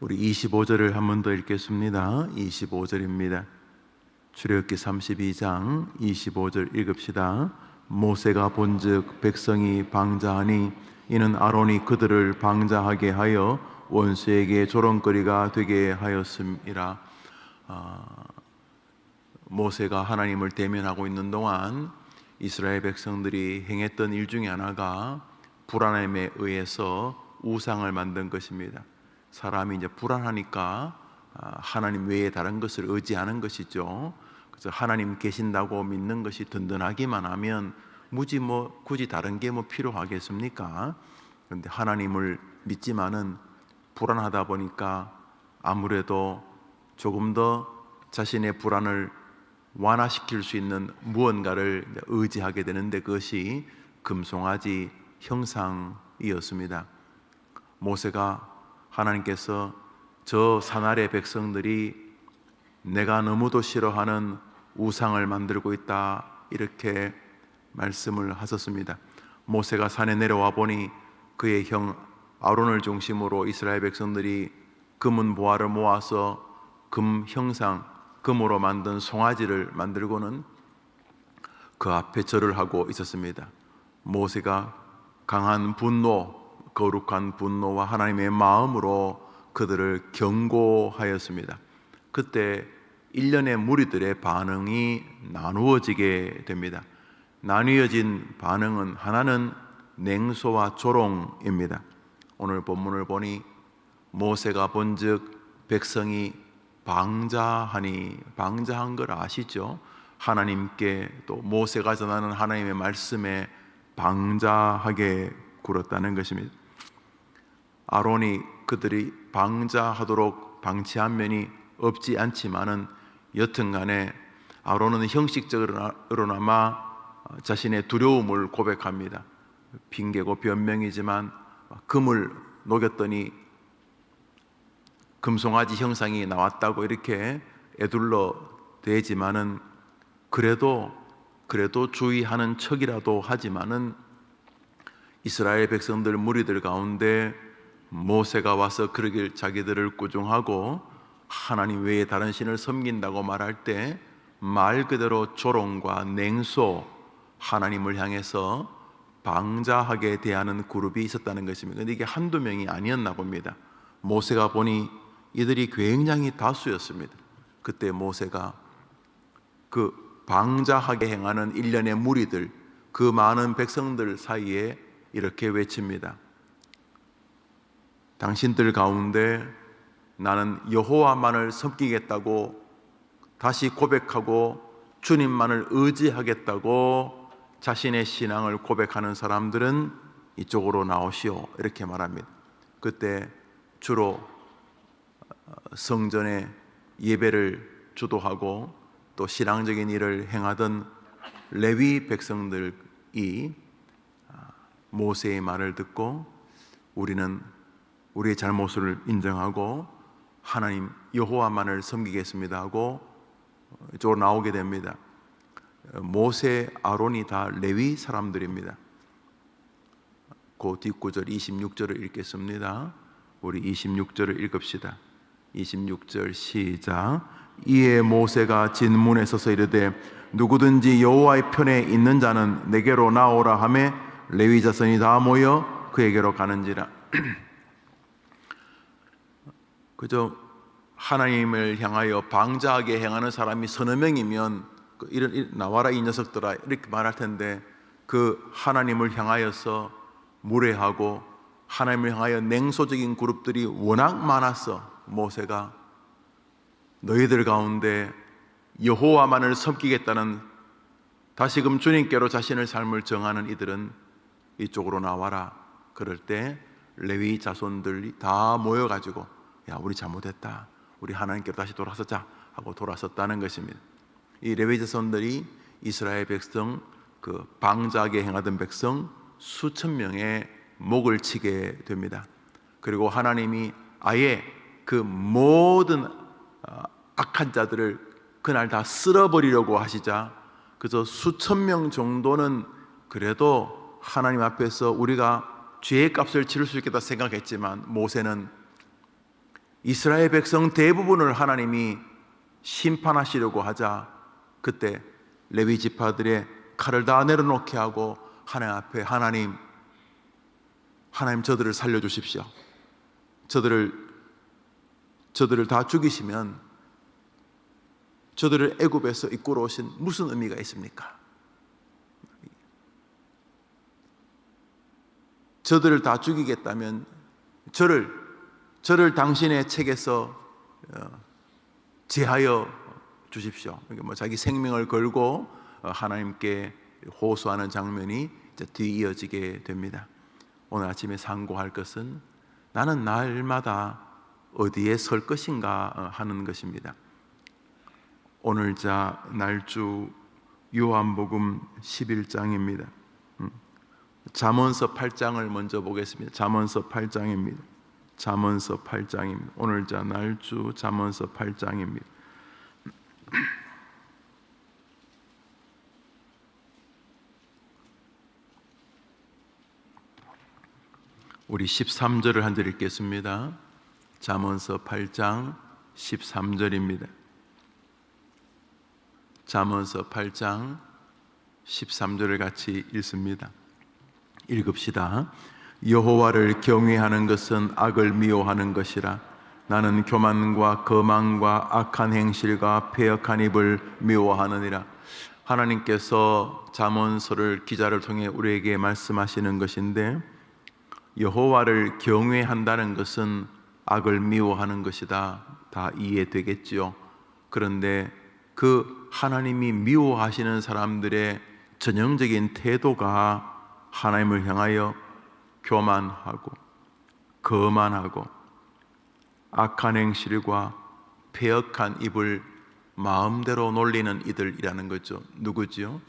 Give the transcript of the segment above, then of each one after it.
우리 25절을 한 번 더 읽겠습니다. 25절입니다. 출애굽기 32장 25절 읽읍시다. 모세가 본즉 백성이 방자하니 이는 아론이 그들을 방자하게 하여 원수에게 조롱거리가 되게 하였음이라. 모세가 하나님을 대면하고 있는 동안 이스라엘 백성들이 행했던 일 중에 하나가 불안함에 의해서 우상을 만든 것입니다. 사람이 이제 불안하니까 하나님 외에 다른 것을 의지하는 것이죠. 그래서 하나님 계신다고 믿는 것이 든든하기만 하면 굳이 다른 게 필요하겠습니까? 그런데 하나님을 믿지만은 불안하다 보니까 아무래도 조금 더 자신의 불안을 완화시킬 수 있는 무언가를 의지하게 되는데 그것이 금송아지 형상이었습니다. 모세가 하나님께서 저 산 아래 백성들이 내가 너무도 싫어하는 우상을 만들고 있다 이렇게 말씀을 하셨습니다. 모세가 산에 내려와 보니 그의 형 아론을 중심으로 이스라엘 백성들이 금은 보화를 모아서 금 형상, 금으로 만든 송아지를 만들고는 그 앞에 절을 하고 있었습니다. 모세가 강한 분노, 거룩한 분노와 하나님의 마음으로 그들을 경고하였습니다. 그때 일련의 무리들의 반응이 나누어지게 됩니다. 나뉘어진 반응은 하나는 냉소와 조롱입니다. 오늘 본문을 보니 모세가 본즉 백성이 방자한 걸 아시죠? 하나님께 또 모세가 전하는 하나님의 말씀에 방자하게 굴었다는 것입니다. 아론이 그들이 방자하도록 방치한 면이 없지 않지만은 여튼간에 아론은 형식적으로나마 자신의 두려움을 고백합니다. 핑계고 변명이지만 금을 녹였더니 금송아지 형상이 나왔다고 이렇게 에둘러 대지만은 그래도 주의하는 척이라도 하지만은 이스라엘 백성들 무리들 가운데 모세가 와서 그러길 자기들을 꾸중하고 하나님 외에 다른 신을 섬긴다고 말할 때 말 그대로 조롱과 냉소, 하나님을 향해서 방자하게 대하는 그룹이 있었다는 것입니다. 그런데 이게 한두 명이 아니었나 봅니다. 모세가 보니 이들이 굉장히 다수였습니다. 그때 모세가 그 방자하게 행하는 일련의 무리들, 그 많은 백성들 사이에 이렇게 외칩니다. 당신들 가운데 나는 여호와만을 섬기겠다고 다시 고백하고 주님만을 의지하겠다고 자신의 신앙을 고백하는 사람들은 이쪽으로 나오시오 이렇게 말합니다. 그때 주로 성전의 예배를 주도하고 또 신앙적인 일을 행하던 레위 백성들이 모세의 말을 듣고 우리는 우리의 잘못을 인정하고 하나님 여호와만을 섬기겠습니다 하고 이쪽으로 나오게 됩니다. 모세, 아론이 다 레위 사람들입니다. 그 뒷구절 26절을 읽겠습니다. 우리 26절을 읽읍시다. 26절 시작. 이에 모세가 진문에 서서 이르되 누구든지 여호와의 편에 있는 자는 내게로 나오라 하매 레위 자손이 다 모여 그에게로 가는지라. 그저 하나님을 향하여 방자하게 행하는 사람이 서너 명이면 나와라 이 녀석들아 이렇게 말할 텐데 그 하나님을 향하여서 무례하고 하나님을 향하여 냉소적인 그룹들이 워낙 많아서 모세가 너희들 가운데 여호와만을 섬기겠다는 다시금 주님께로 자신의 삶을 정하는 이들은 이쪽으로 나와라. 그럴 때 레위 자손들이 다 모여가지고 야 우리 잘못했다, 우리 하나님께로 다시 돌아서자 하고 돌아섰다는 것입니다. 이 레위 자손들이 이스라엘 백성, 그 방자하게 행하던 백성 수천 명의 목을 치게 됩니다. 그리고 하나님이 아예 그 모든 악한 자들을 그날 다 쓸어버리려고 하시자 그저 수천 명 정도는 그래도 하나님 앞에서 우리가 죄의 값을 치를 수 있겠다 생각했지만 모세는 이스라엘 백성 대부분을 하나님이 심판하시려고 하자 그때 레위 지파들의 칼을 다 내려놓게 하고 하나님 앞에 하나님 저들을 살려주십시오. 저들을 다 죽이시면 저들을 애굽에서 이끌어 오신 무슨 의미가 있습니까? 저들을 다 죽이겠다면 저를 당신의 책에서 제하여 주십시오. 자기 생명을 걸고 하나님께 호소하는 장면이 뒤이어지게 됩니다. 오늘 아침에 상고할 것은 나는 날마다 어디에 설 것인가 하는 것입니다. 오늘 날주 요한복음 11장입니다. 잠언서 8장을 먼저 보겠습니다. 잠언서 8장입니다. 잠언서 8장입니다. 오늘 날주 잠언서 8장입니다. 우리 13절을 한 절 읽겠습니다. 잠언서 8장 13절입니다. 잠언서 8장 13절을 같이 읽습니다. 읽읍시다. 여호와를 경외하는 것은 악을 미워하는 것이라. 나는 교만과 거만과 악한 행실과 패역한 입을 미워하느니라. 하나님께서 잠언서를 기자를 통해 우리에게 말씀하시는 것인데, 여호와를 경외한다는 것은 악을 미워하는 것이다. 다 이해되겠지요. 그런데 그 하나님이 미워하시는 사람들의 전형적인 태도가 하나님을 향하여 교만하고 거만하고 악한 행실과 패역한 입을 마음대로 놀리는 이들이라는 거죠. 누구지요?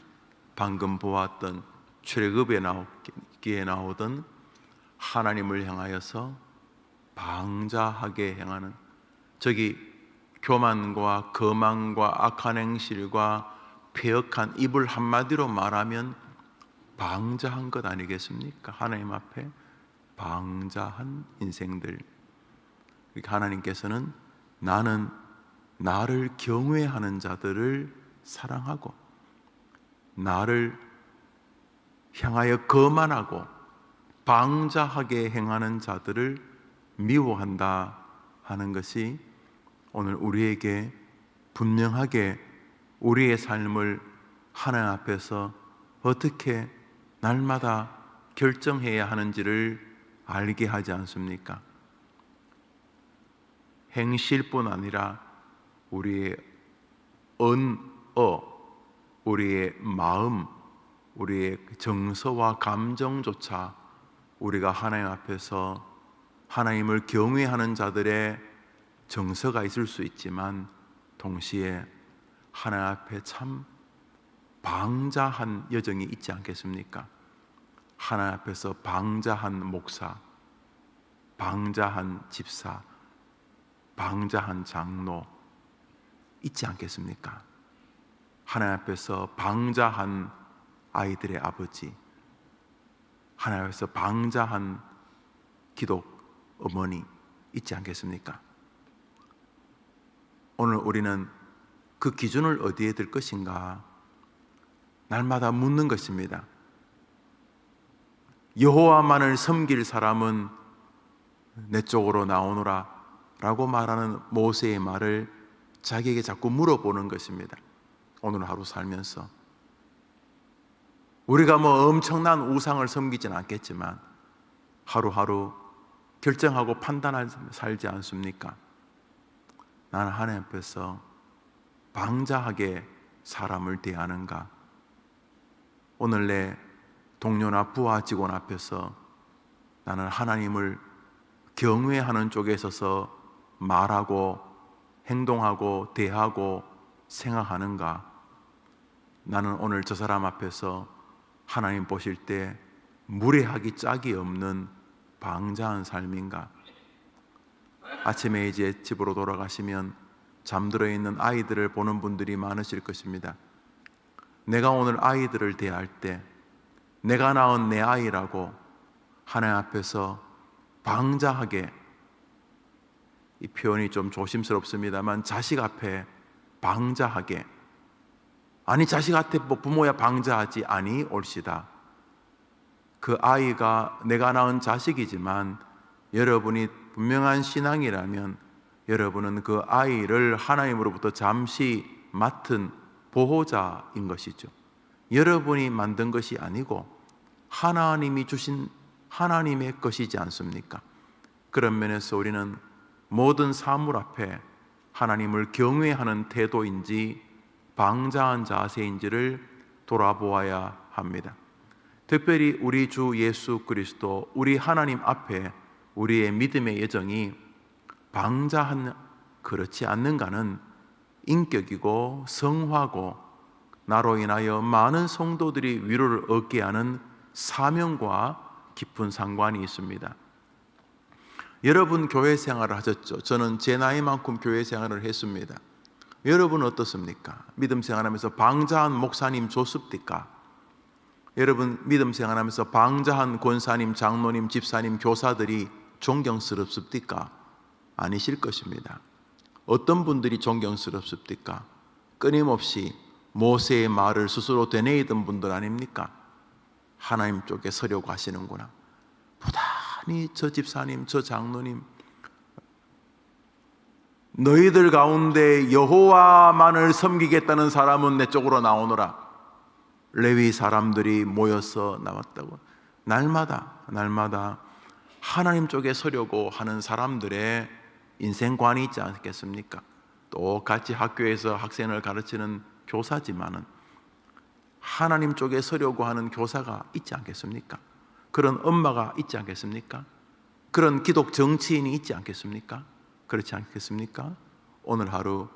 방금 보았던 출애굽에 나오던 하나님을 향하여서 방자하게 행하는, 저기 교만과 거만과 악한 행실과 패역한 입을 한마디로 말하면 방자한 것 아니겠습니까? 하나님 앞에 방자한 인생들. 하나님께서는 나는 나를 경외하는 자들을 사랑하고 나를 향하여 거만하고 방자하게 행하는 자들을 미워한다 하는 것이 오늘 우리에게 분명하게 우리의 삶을 하나님 앞에서 어떻게 날마다 결정해야 하는지를 알게 하지 않습니까? 행실뿐 아니라 우리의 우리의 마음, 우리의 정서와 감정조차 우리가 하나님 앞에서 하나님을 경외하는 자들의 정서가 있을 수 있지만 동시에 하나님 앞에 참 방자한 여정이 있지 않겠습니까? 하나님 앞에서 방자한 목사, 방자한 집사, 방자한 장로 있지 않겠습니까? 하나님 앞에서 방자한 아이들의 아버지, 하나님 앞에서 방자한 기독 어머니 있지 않겠습니까? 오늘 우리는 그 기준을 어디에 들 것인가 날마다 묻는 것입니다. 여호와만을 섬길 사람은 내 쪽으로 나오노라 라고 말하는 모세의 말을 자기에게 자꾸 물어보는 것입니다. 오늘 하루 살면서 우리가 엄청난 우상을 섬기진 않겠지만 하루하루 결정하고 판단하면서 살지 않습니까? 나는 하나님 앞에서 방자하게 사람을 대하는가? 오늘 내 동료나 부하 직원 앞에서 나는 하나님을 경외하는 쪽에 서서 말하고 행동하고 대하고 생각하는가? 나는 오늘 저 사람 앞에서 하나님 보실 때 무례하기 짝이 없는 방자한 삶인가? 아침에 이제 집으로 돌아가시면 잠들어 있는 아이들을 보는 분들이 많으실 것입니다. 내가 오늘 아이들을 대할 때 내가 낳은 내 아이라고 하나님 앞에서 방자하게 이 표현이 좀 조심스럽습니다만 자식 앞에 방자하게, 아니 자식 앞에 뭐 부모야 방자하지 아니 옳시다. 그 아이가 내가 낳은 자식이지만 여러분이 분명한 신앙이라면 여러분은 그 아이를 하나님으로부터 잠시 맡은 보호자인 것이죠. 여러분이 만든 것이 아니고 하나님이 주신 하나님의 것이지 않습니까? 그런 면에서 우리는 모든 사물 앞에 하나님을 경외하는 태도인지 방자한 자세인지를 돌아보아야 합니다. 특별히 우리 주 예수 그리스도, 우리 하나님 앞에 우리의 믿음의 여정이 방자한, 그렇지 않는가는 인격이고 성화고 나로 인하여 많은 성도들이 위로를 얻게 하는 사명과 깊은 상관이 있습니다. 여러분 교회 생활을 하셨죠? 저는 제 나이만큼 교회 생활을 했습니다. 여러분은 어떻습니까? 믿음 생활하면서 방자한 목사님 좋습니까? 여러분 믿음 생활하면서 방자한 권사님, 장로님, 집사님, 교사들이 존경스럽습니까? 아니실 것입니다. 어떤 분들이 존경스럽습니까? 끊임없이 모세의 말을 스스로 되뇌이던 분들 아닙니까? 하나님 쪽에 서려고 하시는구나. 부단히 저 집사님, 저 장로님, 너희들 가운데 여호와만을 섬기겠다는 사람은 내 쪽으로 나오너라. 레위 사람들이 모여서 나왔다고. 날마다 하나님 쪽에 서려고 하는 사람들의 인생관이 있지 않겠습니까? 똑같이 학교에서 학생을 가르치는 교사지만은 하나님 쪽에 서려고 하는 교사가 있지 않겠습니까? 그런 엄마가 있지 않겠습니까? 그런 기독 정치인이 있지 않겠습니까? 그렇지 않겠습니까? 오늘 하루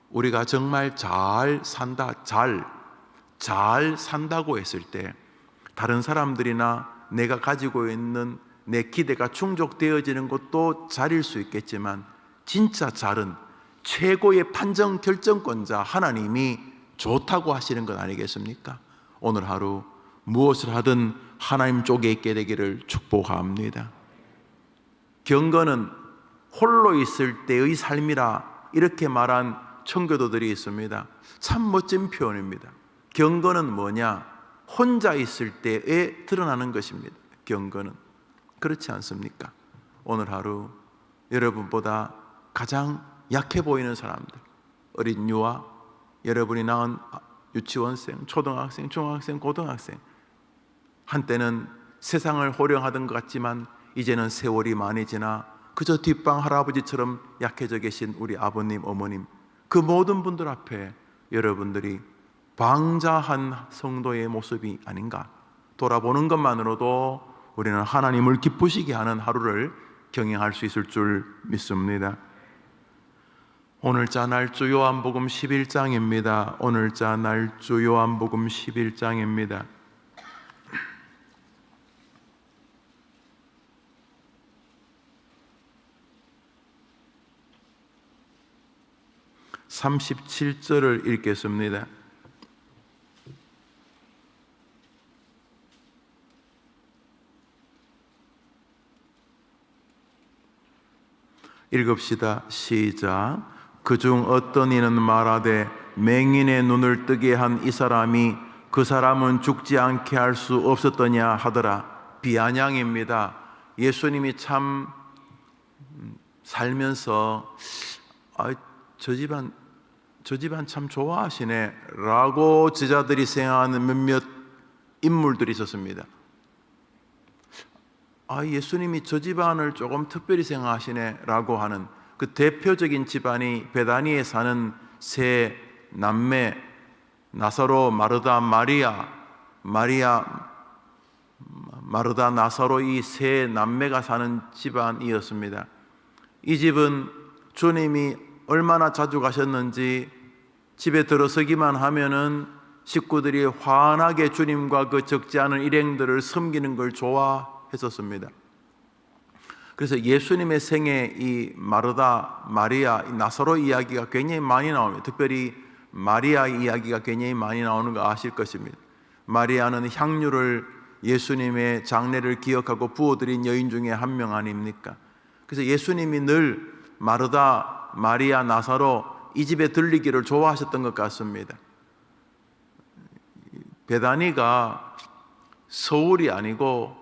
우리가 정말 잘 산다고 했을 때 다른 사람들이나 내가 가지고 있는 내 기대가 충족되어지는 것도 잘일 수 있겠지만 진짜 잘은 최고의 판정 결정권자 하나님이 좋다고 하시는 것 아니겠습니까? 오늘 하루 무엇을 하든 하나님 쪽에 있게 되기를 축복합니다. 경건은 홀로 있을 때의 삶이라 이렇게 말한 청교도들이 있습니다. 참 멋진 표현입니다. 경건은 뭐냐? 혼자 있을 때에 드러나는 것입니다. 경건은. 그렇지 않습니까? 오늘 하루 여러분보다 가장 약해 보이는 사람들, 어린 유아, 여러분이 낳은 유치원생, 초등학생, 중학생, 고등학생, 한때는 세상을 호령하던 것 같지만 이제는 세월이 많이 지나 그저 뒷방 할아버지처럼 약해져 계신 우리 아버님, 어머님, 그 모든 분들 앞에 여러분들이 방자한 성도의 모습이 아닌가 돌아보는 것만으로도 우리는 하나님을 기쁘시게 하는 하루를 경영할 수 있을 줄 믿습니다. 오늘자 날주 요한복음 11장입니다. 오늘자 날주 요한복음 11장입니다. (37절을) 읽겠습니다. 읽읍시다. 시작. 그중 어떤 이는 말하되 맹인의 눈을 뜨게 한 이 사람이 그 사람은 죽지 않게 할 수 없었더냐 하더라. 비아냥입니다. 예수님이 참 살면서 저 집안 참 좋아하시네 라고 제자들이 생각하는 몇몇 인물들이 있었습니다. 예수님이 저 집안을 조금 특별히 생각하시네 라고 하는 그 대표적인 집안이 베다니에 사는 세 남매, 나사로, 마르다, 마르다, 나사로, 이 세 남매가 사는 집안이었습니다. 이 집은 주님이 얼마나 자주 가셨는지 집에 들어서기만 하면은 식구들이 환하게 주님과 그 적지 않은 일행들을 섬기는 걸 좋아했었습니다. 그래서 예수님의 생애 이 마르다, 마리아, 나사로 이야기가 굉장히 많이 나옵니다. 특별히 마리아 이야기가 굉장히 많이 나오는 거 아실 것입니다. 마리아는 향유를 예수님의 장례를 기억하고 부어드린 여인 중에 한 명 아닙니까? 그래서 예수님이 늘 마르다, 마리아, 나사로 이 집에 들리기를 좋아하셨던 것 같습니다. 베다니가 서울이 아니고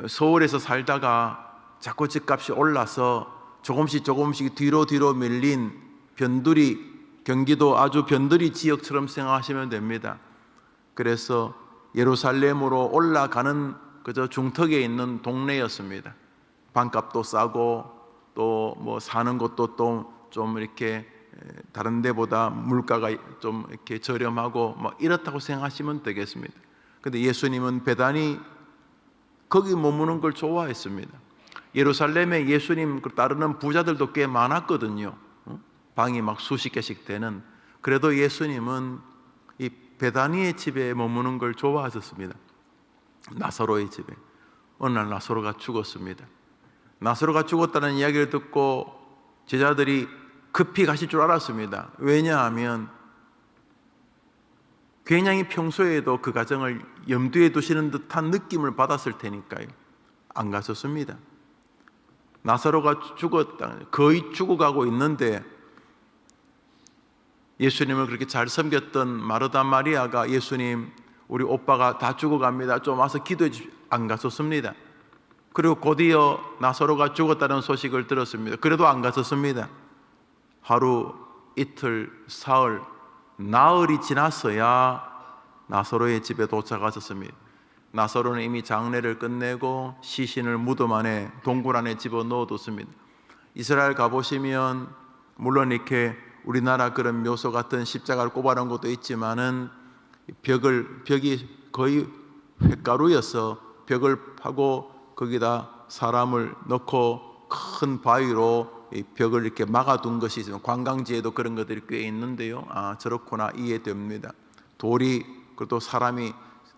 서울에서 살다가 자꾸 집값이 올라서 조금씩 뒤로 밀린 변두리, 경기도 아주 변두리 지역처럼 생각하시면 됩니다. 그래서 예루살렘으로 올라가는 그저 중턱에 있는 동네였습니다. 방값도 싸고 또 뭐 사는 것도 또 좀 이렇게 다른 데보다 물가가 좀 이렇게 저렴하고 뭐 이렇다고 생각하시면 되겠습니다. 근데 예수님은 베다니 거기 머무는 걸 좋아했습니다. 예루살렘에 예수님 따르는 부자들도 꽤 많았거든요. 방이 막 수십 개씩 되는. 그래도 예수님은 이 베다니의 집에 머무는 걸 좋아하셨습니다. 나사로의 집에. 어느 날 나사로가 죽었습니다. 나사로가 죽었다는 이야기를 듣고 제자들이 급히 가실 줄 알았습니다. 왜냐하면 굉장히 평소에도 그 가정을 염두에 두시는 듯한 느낌을 받았을 테니까요. 안 가셨습니다. 나사로가 죽었다, 거의 죽어가고 있는데 예수님을 그렇게 잘 섬겼던 마르다 마리아가 예수님, 우리 오빠가 다 죽어갑니다. 좀 와서 기도해 주십시오. 안 갔었습니다. 그리고 곧이어 나사로가 죽었다는 소식을 들었습니다. 그래도 안 갔었습니다. 하루, 이틀, 사흘, 나흘이 지났어야 나사로의 집에 도착하셨습니다. 나사로는 이미 장례를 끝내고 시신을 무덤 안에, 동굴 안에 집어넣어뒀습니다. 이스라엘 가보시면 물론 이렇게 우리나라 그런 묘소 같은 십자가를 꼽아놓은 것도 있지만은 벽이 거의 횟가루여서 벽을 파고 거기다 사람을 넣고 큰 바위로 이 벽을 이렇게 막아둔 것이 있으면 관광지에도 그런 것들이 꽤 있는데요. 아, 저렇구나, 이해됩니다. 돌이, 그것도 사람이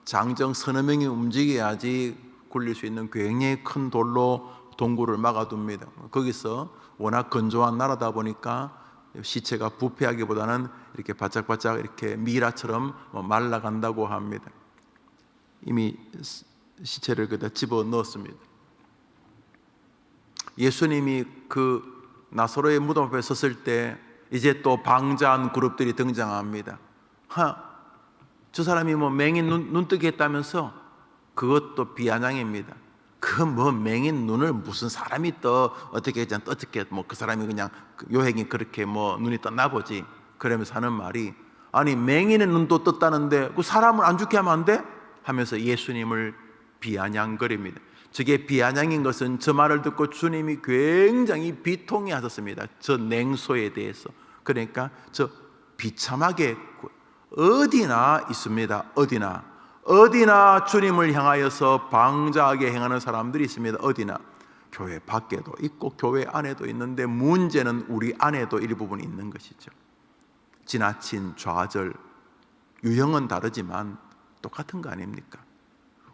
장정 서너 명이 움직여야지 굴릴 수 있는 굉장히 큰 돌로 동굴을 막아둡니다. 거기서 워낙 건조한 나라다 보니까 시체가 부패하기보다는 이렇게 바짝바짝 이렇게 미라처럼 말라간다고 합니다. 이미 시체를 그다 집어 넣었습니다. 예수님이 그 나사로의 무덤 앞에 섰을 때 이제 또 방자한 그룹들이 등장합니다. 저 사람이 뭐 맹인 눈뜨기 했다면서? 그것도 비아냥입니다. 그 뭐 맹인 눈을 무슨 사람이 떠, 어떻게 뭐 그 사람이 그냥 요행이 그렇게 뭐 눈이 떴나 보지. 그러면서 하는 말이, 아니 맹인의 눈도 떴다는데 그 사람을 안 죽게 하면 안 돼? 하면서 예수님을 비아냥거립니다. 저게 비아냥인 것은 저 말을 듣고 주님이 굉장히 비통해 하셨습니다. 저 냉소에 대해서. 그러니까 저 비참하게 어디나 있습니다. 어디나 주님을 향하여서 방자하게 행하는 사람들이 있습니다. 어디나. 교회 밖에도 있고 교회 안에도 있는데 문제는 우리 안에도 일부분 있는 것이죠. 지나친 좌절, 유형은 다르지만 똑같은 거 아닙니까?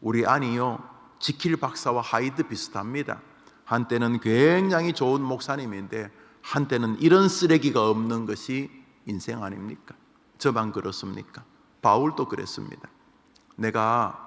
우리 안이요, 지킬 박사와 하이드 비슷합니다. 한때는 굉장히 좋은 목사님인데 한때는 이런 쓰레기가 없는 것이 인생 아닙니까? 저만 그렇습니까? 바울도 그랬습니다. 내가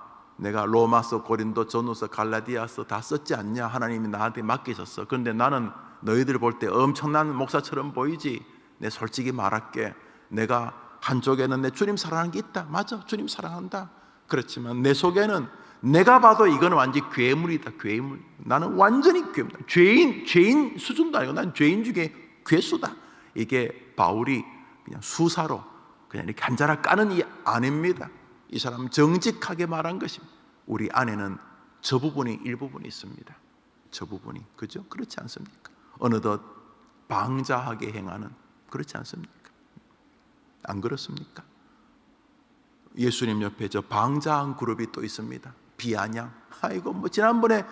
로마서, 고린도, 전후서, 갈라디아서 다 썼지 않냐? 하나님이 나한테 맡기셨어. 그런데 나는 너희들 볼 때 엄청난 목사처럼 보이지? 내 솔직히 말할게. 내가 한쪽에는 내 주님 사랑하는 게 있다. 맞아, 주님 사랑한다. 그렇지만 내 속에는 내가 봐도 이거는 완전히 괴물이다. 괴물. 나는 완전히 괴물. 죄인 수준도 아니고 난 죄인 중에 괴수다. 이게 바울이 그냥 수사로 그냥 이렇게 한 자락 까는 이 아닙니다. 이 사람은 정직하게 말한 것입니다. 우리 안에는 저 부분이 일부분이 있습니다. 저 부분이. 그죠? 그렇지 않습니까? 어느덧 방자하게 행하는, 그렇지 않습니까? 안 그렇습니까? 예수님 옆에 저 방자한 그룹이 또 있습니다. 비아냥. 아이고 뭐 지난번에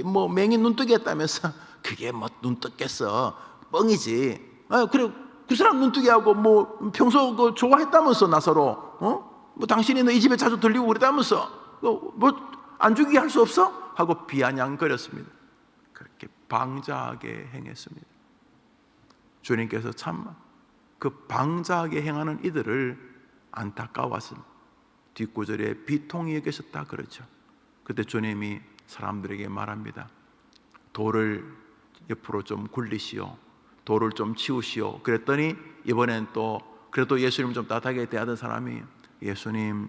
뭐 맹인 눈뜨기 했다면서. 그게 뭐 눈뜨겠어, 뻥이지. 그래 그 사람 눈뜨기 하고 뭐 평소 그 좋아했다면서 나사로. 뭐 당신이 이 집에 자주 들리고 그랬다면서. 뭐 안 죽이게 할 수 없어? 하고 비아냥거렸습니다. 그렇게 방자하게 행했습니다. 주님께서 참 그 방자하게 행하는 이들을 안타까워하십니다. 뒷구절에 비통히 여기셨다 그러죠. 그때 주님이 사람들에게 말합니다. 돌을 옆으로 좀 굴리시오. 돌을 좀 치우시오. 그랬더니 이번엔 또 그래도 예수님 좀 따뜻하게 대하던 사람이 예수님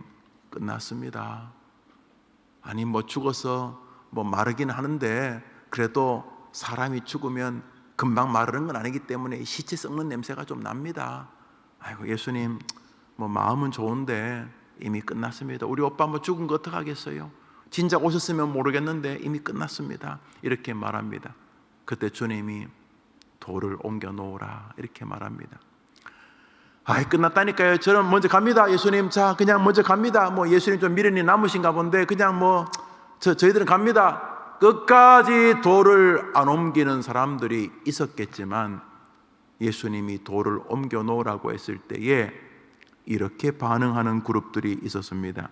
끝났습니다. 아니 뭐 죽어서 뭐 마르긴 하는데 그래도 사람이 죽으면 금방 마르는 건 아니기 때문에 시체 썩는 냄새가 좀 납니다. 아이고 예수님 뭐 마음은 좋은데 이미 끝났습니다. 우리 오빠 뭐 죽은 거 어떡하겠어요? 진작 오셨으면 모르겠는데 이미 끝났습니다. 이렇게 말합니다. 그때 주님이 돌을 옮겨 놓으라 이렇게 말합니다. 아이 끝났다니까요. 저는 먼저 갑니다. 예수님 자 그냥 먼저 갑니다. 뭐 예수님 좀 미련이 남으신가 본데 그냥 뭐 저희들은 갑니다. 끝까지 돌을 안 옮기는 사람들이 있었겠지만 예수님이 돌을 옮겨 놓으라고 했을 때에 이렇게 반응하는 그룹들이 있었습니다.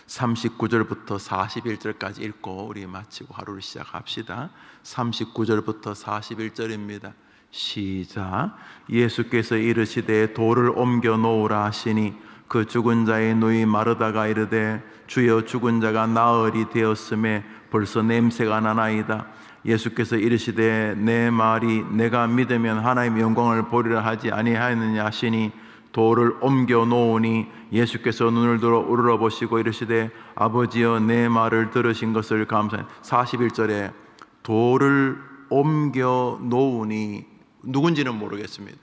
39절부터 41절까지 읽고 우리 마치고 하루를 시작합시다. 39절부터 41절입니다. 시작. 예수께서 이르시되 돌을 옮겨 놓으라 하시니 그 죽은 자의 누이 마르다가 이르되 주여 죽은 자가 나흘이 되었음에 벌써 냄새가 나나이다. 예수께서 이르시되 내 말이 내가 믿으면 하나님의 영광을 보리라 하지 아니하였느냐 하시니 돌을 옮겨 놓으니 예수께서 눈을 들어 우러러 보시고 이르시되 아버지여 내 말을 들으신 것을 감사해. 41절에 돌을 옮겨 놓으니 누군지는 모르겠습니다.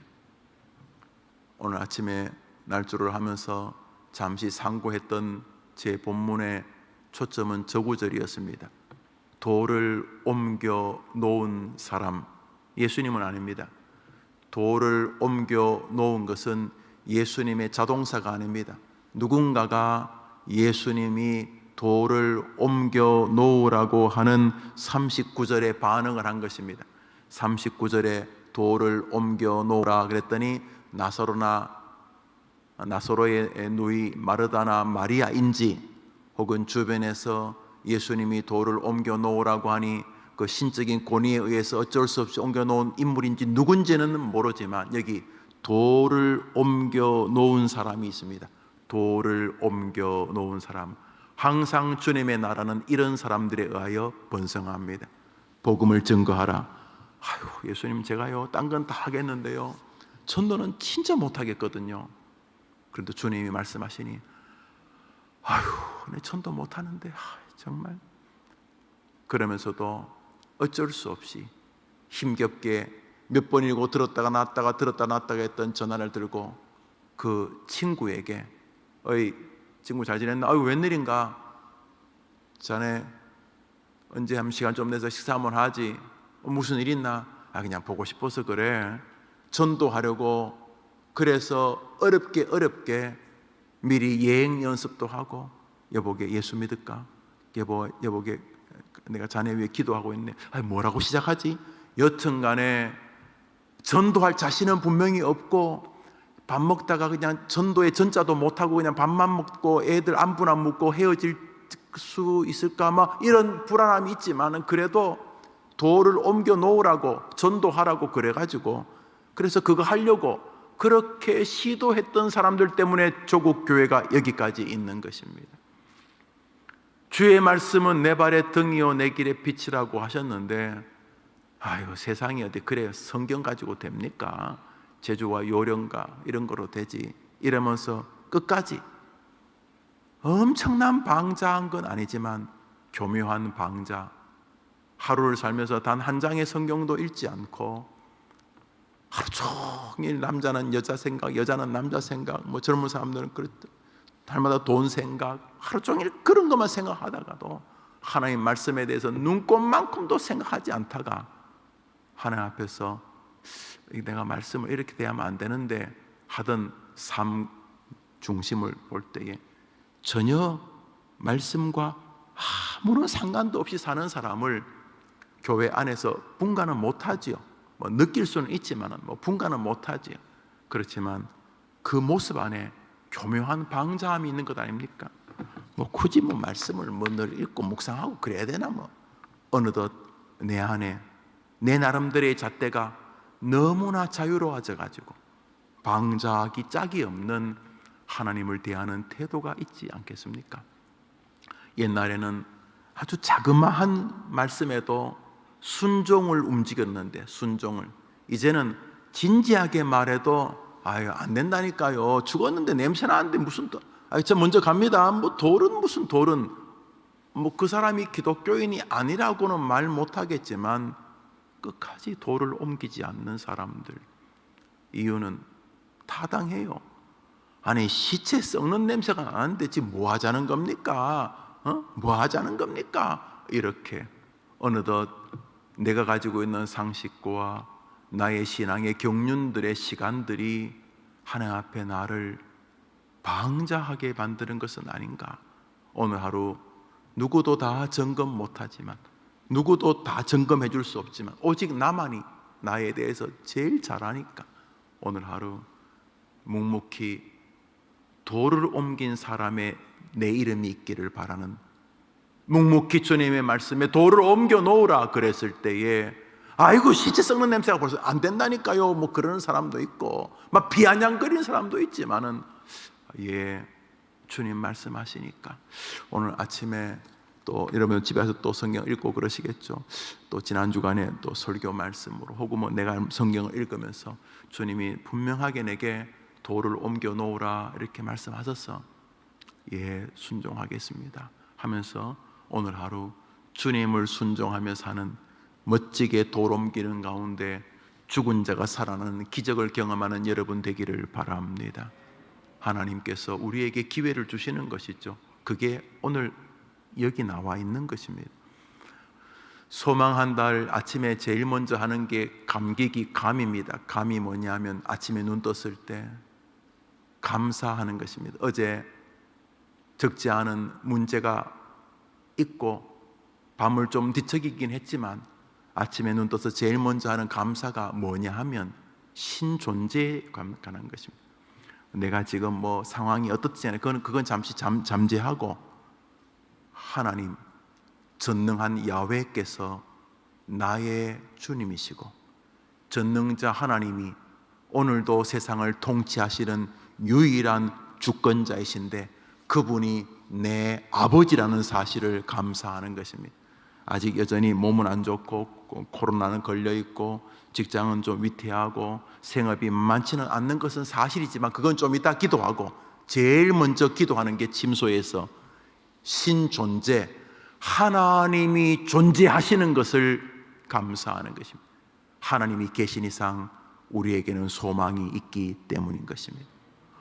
오늘 아침에 날조를 하면서 잠시 상고했던 제 본문의 초점은 저 구절이었습니다. 돌을 옮겨 놓은 사람, 예수님은 아닙니다. 돌을 옮겨 놓은 것은 예수님의 자동사가 아닙니다. 누군가가 예수님이 돌을 옮겨 놓으라고 하는 39절에 반응을 한 것입니다. 39절에 돌을 옮겨 놓으라 그랬더니 나사로의 누이 마르다나 마리아인지 혹은 주변에서 예수님이 돌을 옮겨 놓으라고 하니 그 신적인 권위에 의해서 어쩔 수 없이 옮겨 놓은 인물인지 누군지는 모르지만 여기 돌을 옮겨 놓은 사람이 있습니다. 돌을 옮겨 놓은 사람. 항상 주님의 나라는 이런 사람들에 의하여 번성합니다. 복음을 증거하라. 아유, 예수님 제가요 딴 건 다 하겠는데요 전도는 진짜 못하겠거든요. 그런데 주님이 말씀하시니 아유 내 전도 못하는데 정말 그러면서도 어쩔 수 없이 힘겹게 몇 번이고 들었다가 놨다가 들었다 놨다가 했던 전화를 들고 그 친구에게 어이 친구 잘 지냈나? 아유 웬일인가? 자네 언제 한 시간 좀 내서 식사 한번 하지? 무슨 일 있나? 아 그냥 보고 싶어서 그래. 전도하려고 그래서 어렵게 미리 예행 연습도 하고 여보게 예수 믿을까? 여보게 내가 자네 위해 기도하고 있네. 아 뭐라고 시작하지? 여튼간에 전도할 자신은 분명히 없고 밥 먹다가 그냥 전도의 전자도 못하고 그냥 밥만 먹고 애들 안부나 묻고 헤어질 수 있을까 막 이런 불안함이 있지만은 그래도 돌을 옮겨 놓으라고 전도하라고 그래가지고 그래서 그거 하려고 그렇게 시도했던 사람들 때문에 조국 교회가 여기까지 있는 것입니다. 주의 말씀은 내 발의 등이요 내 길의 빛이라고 하셨는데 아유 세상이 어디 그래요. 성경 가지고 됩니까? 제주와 요령가 이런 거로 되지. 이러면서 끝까지 엄청난 방자한 건 아니지만 교묘한 방자. 하루를 살면서 단 한 장의 성경도 읽지 않고 하루 종일 남자는 여자 생각, 여자는 남자 생각, 뭐 젊은 사람들은 달마다 돈 생각, 하루 종일 그런 것만 생각하다가도 하나님 말씀에 대해서 눈꼽만큼도 생각하지 않다가 하나님 앞에서 내가 말씀을 이렇게 대하면 안 되는데 하던 삶 중심을 볼 때에 전혀 말씀과 아무런 상관도 없이 사는 사람을 교회 안에서 분간은 못하지요. 뭐 느낄 수는 있지만 뭐 분간은 못하지요. 그렇지만 그 모습 안에 교묘한 방자함이 있는 것 아닙니까? 뭐 굳이 뭐 말씀을 뭐 늘 읽고 묵상하고 그래야 되나 뭐 어느덧 내 안에 내 나름대로의 잣대가 너무나 자유로워져 가지고 방자하기 짝이 없는 하나님을 대하는 태도가 있지 않겠습니까? 옛날에는 아주 자그마한 말씀에도 순종을 움직였는데 순종을 이제는 진지하게 말해도 아유 안 된다니까요. 죽었는데 냄새 나는데 무슨 저 먼저 갑니다. 뭐 돌은 무슨 돌은 뭐 그 사람이 기독교인이 아니라고는 말 못하겠지만 끝까지 돌을 옮기지 않는 사람들, 이유는 타당해요. 아니 시체 썩는 냄새가 나는데 지금 뭐 하자는 겁니까? 뭐 하자는 겁니까? 이렇게 어느덧 내가 가지고 있는 상식과 나의 신앙의 경륜들의 시간들이 하나님 앞에 나를 방자하게 만드는 것은 아닌가. 오늘 하루 누구도 다 점검 못하지만, 누구도 다 점검해 줄 수 없지만 오직 나만이 나에 대해서 제일 잘 아니까 오늘 하루 묵묵히 돌을 옮긴 사람의 내 이름이 있기를 바라는, 묵묵히 주님의 말씀에 돌을 옮겨 놓으라 그랬을 때에 아이고 시체 썩는 냄새가 벌써 안 된다니까요 뭐 그러는 사람도 있고 막 비아냥거리는 사람도 있지만은 주님 말씀하시니까 오늘 아침에 또 여러분 집에서 또 성경 읽고 그러시겠죠. 또 지난 주간에 또 설교 말씀으로 혹은 뭐 내가 성경을 읽으면서 주님이 분명하게 내게 돌을 옮겨 놓으라 이렇게 말씀하셔서 순종하겠습니다 하면서 오늘 하루 주님을 순종하며 사는 멋지게 돌 옮기는 가운데 죽은 자가 살아나는 기적을 경험하는 여러분 되기를 바랍니다. 하나님께서 우리에게 기회를 주시는 것이죠. 그게 오늘 여기 나와 있는 것입니다. 소망한 달 아침에 제일 먼저 하는 게 감기기 감입니다. 감이 뭐냐면 아침에 눈 떴을 때 감사하는 것입니다. 어제 적지 않은 문제가 있고 밤을 좀 뒤척이긴 했지만 아침에 눈 떠서 제일 먼저 하는 감사가 뭐냐 하면 신존재에 관한 것입니다. 내가 지금 뭐 상황이 어떻지 않아요. 그건 잠시 잠재하고 하나님 전능한 야훼께서 나의 주님이시고 전능자 하나님이 오늘도 세상을 통치하시는 유일한 주권자이신데 그분이 내 아버지라는 사실을 감사하는 것입니다. 아직 여전히 몸은 안 좋고 코로나는 걸려있고 직장은 좀 위태하고 생업이 많지는 않는 것은 사실이지만 그건 좀 이따 기도하고 제일 먼저 기도하는 게 침소에서 신존재, 하나님이 존재하시는 것을 감사하는 것입니다. 하나님이 계신 이상 우리에게는 소망이 있기 때문인 것입니다.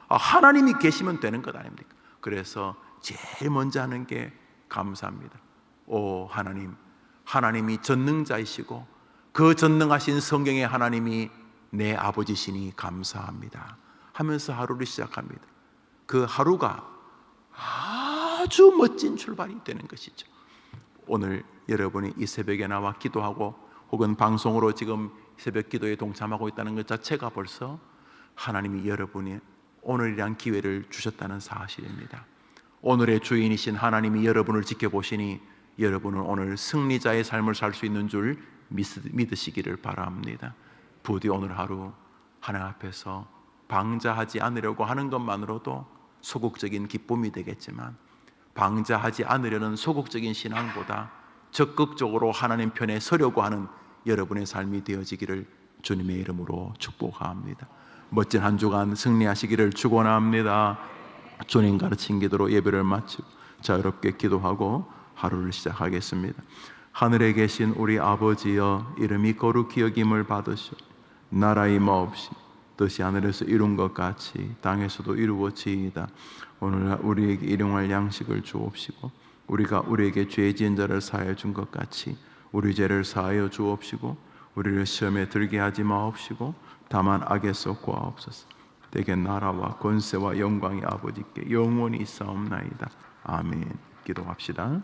하나님이 계시면 되는 것 아닙니까? 그래서 제일 먼저 하는 게 감사합니다. 오 하나님, 하나님이 전능자이시고 그 전능하신 성경의 하나님이 내 아버지시니 감사합니다 하면서 하루를 시작합니다. 그 하루가 아주 멋진 출발이 되는 것이죠. 오늘 여러분이 이 새벽에 나와 기도하고 혹은 방송으로 지금 새벽 기도에 동참하고 있다는 것 자체가 벌써 하나님이 여러분이 오늘이란 기회를 주셨다는 사실입니다. 오늘의 주인이신 하나님이 여러분을 지켜보시니 여러분은 오늘 승리자의 삶을 살 수 있는 줄 믿으시기를 바랍니다. 부디 오늘 하루 하나님 앞에서 방자하지 않으려고 하는 것만으로도 소극적인 기쁨이 되겠지만 방자하지 않으려는 소극적인 신앙보다 적극적으로 하나님 편에 서려고 하는 여러분의 삶이 되어지기를 주님의 이름으로 축복합니다. 멋진 한 주간 승리하시기를 축원합니다. 주님 가르친 기도로 예배를 마치고 자유롭게 기도하고 하루를 시작하겠습니다. 하늘에 계신 우리 아버지여, 이름이 거룩히 여김을 받으시오. 나라의 마옵시 뜻이 하늘에서 이룬 것 같이 땅에서도 이루어지이다. 오늘 우리에게 일용할 양식을 주옵시고 우리가 우리에게 죄 지은 자를 사하여 준 것 같이 우리 죄를 사하여 주옵시고 우리를 시험에 들게 하지 마옵시고 다만 악에서 구하옵소서. 대개 나라와 권세와 영광이 아버지께 영원히 있사옵나이다. 아멘. 기도합시다.